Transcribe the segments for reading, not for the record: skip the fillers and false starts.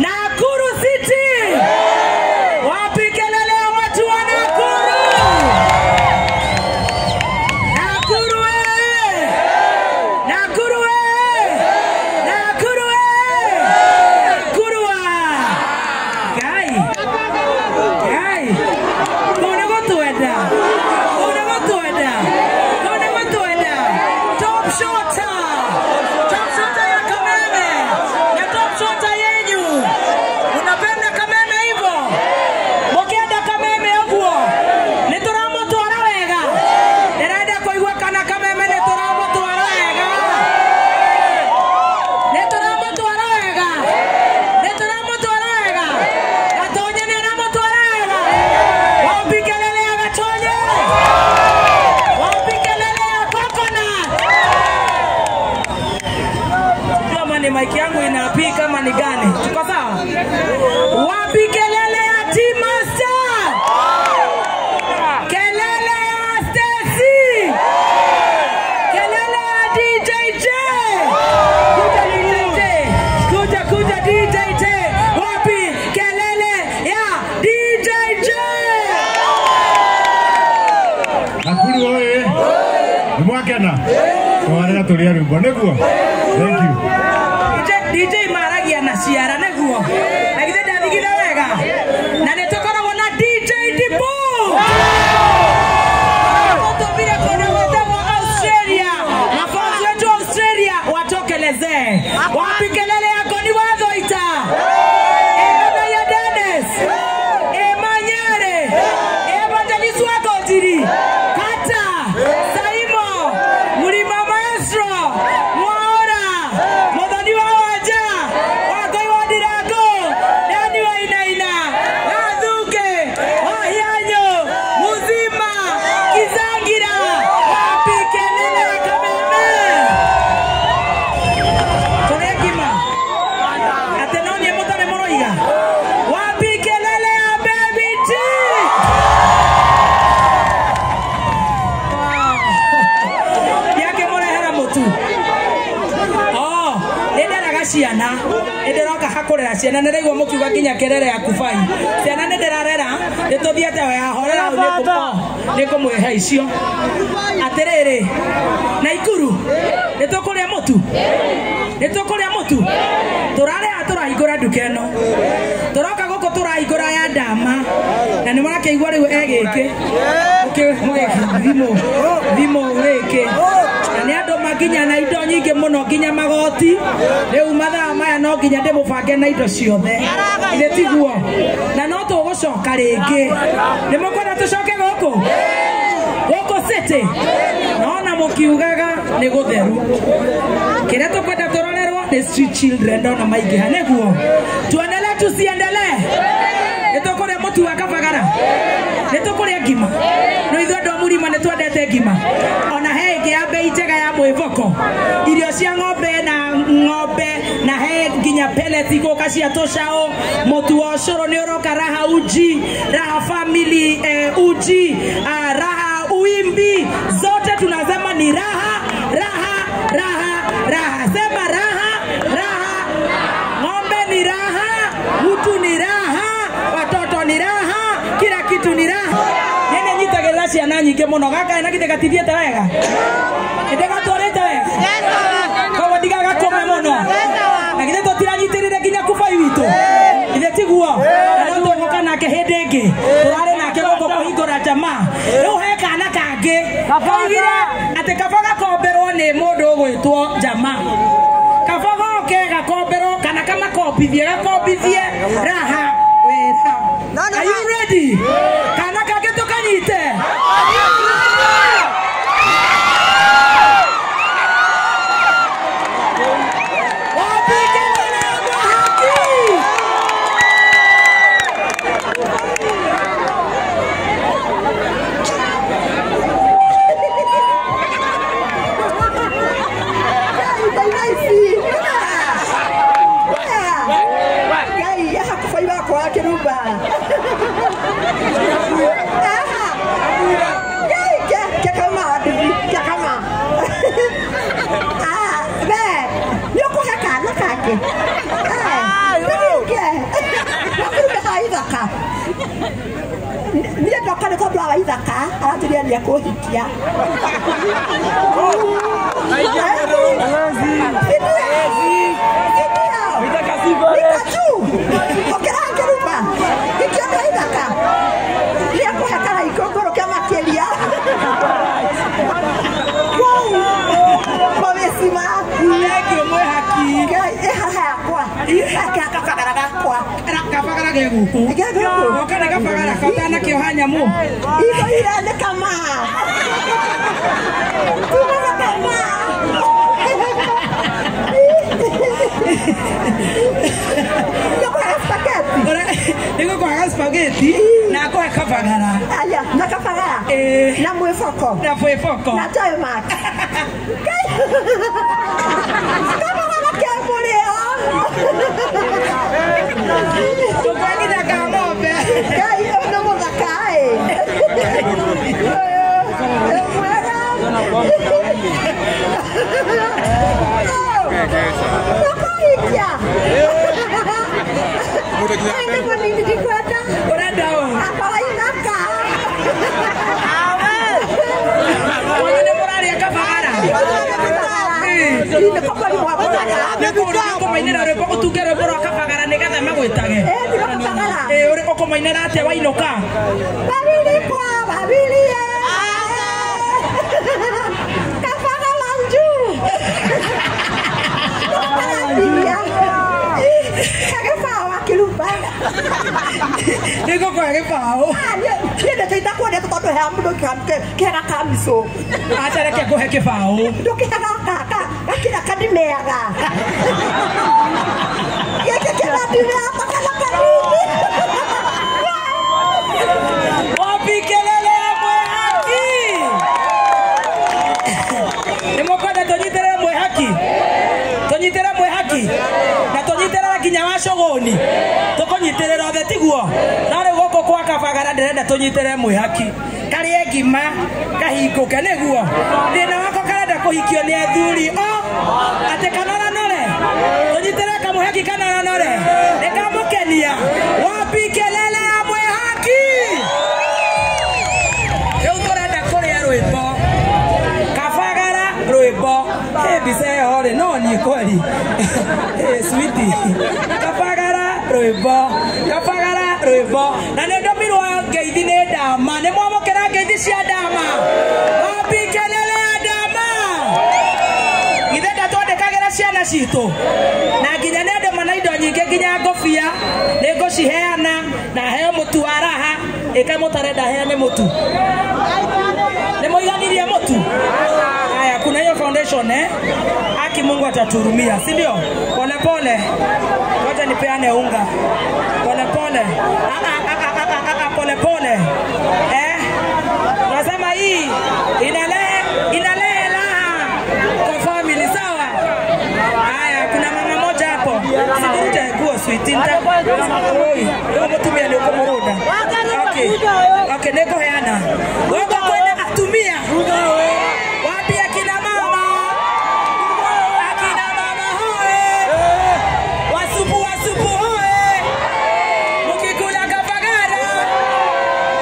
Nakuru City. Wapi kelele ya watu wa Nakuru? Nakuru Nakuru Nakuru Nakuru Gai. Kone gotuenda. Top shota ya Kameme. Na top shota yenyu. Unapenda Kameme hivyo? Mokenda Kameme huko. Nitoramo twara wega. Ndirenda kuigua kana Kameme nitoramo twara wega. Gatonye ni ramo twara wega. Wapi kelele ya Gatonye? Wapi kelele ya Coconut? Kama ni mic yangu inapi kama ni gani? Tuko sawa? Wapi kelele ya T-Master? Kelele ya Stacy? Kelele ya DJ J? Kuja DJ J. Wapi kelele ya DJ J? Nakuru oye. Mwakena. Twarega tulia rwimbo niguo. Thank you. DJ Maragi anaciara neguo. Agithe ndathigire wega. Na nitukoragwo na DJ Dibu. Tubire kuna watu wa Australia. Mafanzi wetu Australia watokeleze. Wapi kelele yako ni Wadhoita? Baba ya Dennis. Manyere. Evangelist wako Tiri. Kata. Saimo. Mulima Maestro. Mwaora. Modoni wa waja. Wako iwadirago. Dani wa inaina. Nathuke. Wahianyo. Muzima. Kizangira. Wapi kelele ya Kameme? Torekima. Atenoni mutane moroiga. Wapi kelele ya Baby T? Yake morehera mutu. Nderaga ciana. Ndiroka hakurera ciana ndirigwo mukiuga nginya kerere ya kubai. Ciana ndirarera ndituthiete we ahorera nikumwihe icio. Atiriri. Naikuru. Nitukuria mutu. Turare aturahingura nduka eno. Turoka guku turahingura ya Ndama. Na ni marakeigua riu egiki. Thimo wiki. Na ni andu maginya na indo nyingi muno nginya magoti. Riu mathaa maya no nginya ndimubange na indo ciothe. Ile tiguo. Na no tugucoka ringi. Ni mukwenda tucoke guku? Guku City. Naona mukiugaga ni gutheru. Kire tukwenda turorerwo ni street children ndona maingiha neguo. Tuendelee tusiendelee? Nitukuria mutu wa Kabagara. Nitukuria ngima. No ithuĩ andũ a Mũrima nĩ twendete ngima. Ona he ĩngĩ ya mbei njega ya mwĩvoko. Irio cia ng'ombe na he nginya pellets igũka cia tũcaũ. Mũtu wa ũcũrũ nĩ ũroka Raha Uji, Raha Family Uji, Raha Uimbi. Zote tunasema ni raha. Sema raha. Ng'ombe ni raha, mtu ni raha, watoto ni raha, kila kitu ni raha. Nene nyitagerera ciana nyingi muno gaka ena githe gatithiete wega. Ende gatwarite wega. Koguo ndigaga kome muno. Na githe tutiranyitirire nginya kubai witu. Githe tiguo. Na no tugoka nake hindi ingi. Turare nake guko kuhingura jamaa. Riu he kana kangi. Kabogira ati kabaga komberwo ni mundu ugwitwo jamaa. Kabaga okega komberwo kana kama kopithie raha wera. Are you ready? Kana kage tukanyite. Sikia ni kuhikia. Niko kwa spaghetti na kwa kafagara. Aya, na kafagara. Na mwefoko. Na mwefoko. Na tomat. Kama kembolea. Tukagida kamobe. Kai, ono mozakai. Niko kwa kifao. Ndio tenda kwa ndio toto ya mdo kera kamiso. Acha reke kwa kifao. Ndio kera kaka. Akina kadimega. Yake kera dimega pakala kadimi. Wapi kelele ya Mwehaki? Nimokwenda tonyitere Mwehaki. Tonyitere Mwehaki. Na tonyitere kinyawa shogoni. Tokonyitire rothe tiguo. Nare goko kwa kafagara ndirenda tonyitere Mwehaki. Kari egima kahikuke niguo. Ndina wako karenda kuhikio ni athuri ate kanora nore. Tonyitere ka Mwehaki kanora nore. Nikamukenia. Wapi kelele ya Mwehaki? Eu torenda kuria rwimbo. Kafagara rwimbo. Bise hore no ni kweli. Sweetie. Kafagara rwimbo. Kafagara rwimbo. Na nendo mirwa ngeithi ni ndama. Ni mwamukira ngeithi cia ndama. Wapi kelele ya ndama? Ithenda twandikagira ciana citu. Na nginya nende mana indo nyingi nginya ngofia. Ni ngociheana na heo mutu wa raha. Ika mutarenda heane mutu. Ni muiganirie mutu. Haya kuna hiyo foundation Aki Mungu ataturumia, si ndio? Pole pole. Ngoja nipeane unga. Pole pole. Pole pole. Nasema hii inalea raha kwa family sawa? Haya kuna mama moja hapo. Sikurute nguo sweet nta. Oi, ndio mtumia leo kumuruda. Okay. Okay, neko heana. Wewe kwenda atumia. Wapi akina mama? Akina mama hoe. Wasupu hoe. Mukikula kafagara.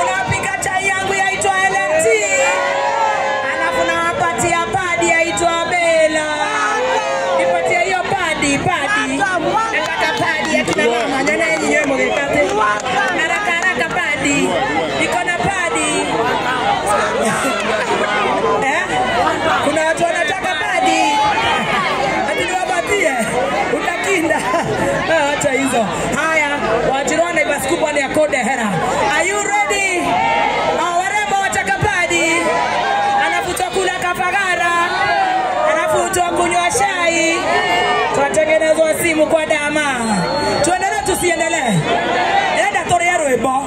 Unapika chai yangu yaitwa LT. Alafu nawapatia padi yaitwa Bella. Nipatie hiyo padi. Nataka padi akina mama. Nyanya yenyewe mugekate. Haraka padi. Niko na padi. Kuna watu wanataka padi. Ati niwapatie. Utakinda. Acha hizo. Haya, wajirwana ibasi kubwa ni ya Kode Hera. Are you ready? Warembo wataka padi. Anafuta kula kafagara. Anafuta kunywa chai. Tunatengenezwa simu kwa dama. Tuendelee tusiendelee. Nenda torea rwimbo.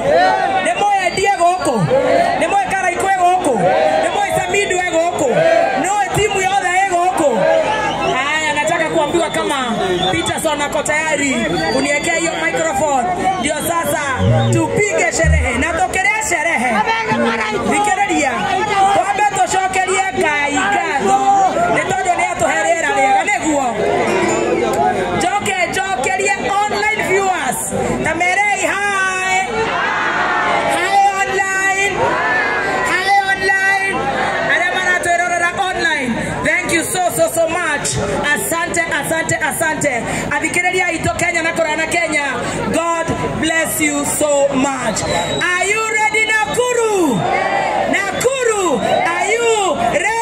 Nemoe Diego huko. Nemoe Karaikwe huko. Nemoe Samidu huko. Noe timu yote huko. Haya nataka kuambiwa kama Peterson ako tayari kuniwekea hiyo microphone. Ndio sasa tupige sherehe. Natokelea sherehe. Vikereria. Kwambe toshokeria Ngai gatho. Nitondo ni atuherera rega neguo. Jokeria online viewers. Tamerei hi. Hi online. so much. Asante. Adhikereria ito Kenya na korana Kenya. God bless you so much. Are you ready, Nakuru? Nakuru, are you ready?